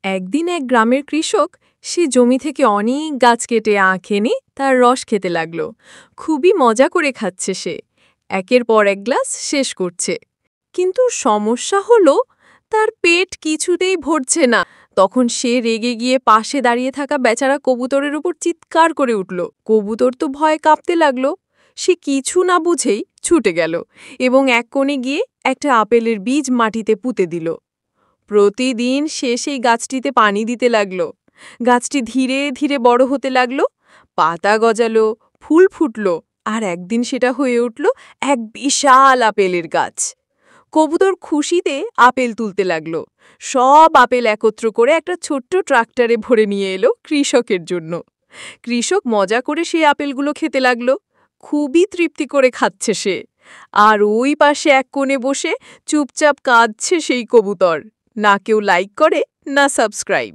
একদিন এক গ্রামের কৃষক সে জমি থেকে অনেক গাছ কেটে আখ এনে তার রস খেতে লাগলো। খুবই মজা করে খাচ্ছে সে, একের পর এক গ্লাস শেষ করছে। কিন্তু সমস্যা হলো তার পেট কিছুতেই ভরছে না। তখন সে রেগে গিয়ে পাশে দাঁড়িয়ে থাকা বেচারা কবুতরের উপর চিৎকার করে উঠল। কবুতর তো ভয়ে কাঁপতে লাগলো। সে কিছু না বুঝেই ছুটে গেল এবং এক কোণে গিয়ে একটা আপেলের বীজ মাটিতে পুঁতে দিল। প্রতিদিন সে সেই গাছটিতে পানি দিতে লাগল। গাছটি ধীরে ধীরে বড় হতে লাগল, পাতা গজালো, ফুল ফুটল, আর একদিন সেটা হয়ে উঠল এক বিশাল আপেলের গাছ। কবুতর খুশিতে আপেল তুলতে লাগল। সব আপেল একত্র করে একটা ছোট্ট ট্রাক্টরে ভরে নিয়ে এলো কৃষকের জন্য। কৃষক মজা করে সেই আপেলগুলো খেতে লাগল। খুবই তৃপ্তি করে খাচ্ছে সে। আর ওই পাশে এক কোণে বসে চুপচাপ কাঁদছে সেই কবুতর। না কেউ লাইক করে, না সাবস্ক্রাইব।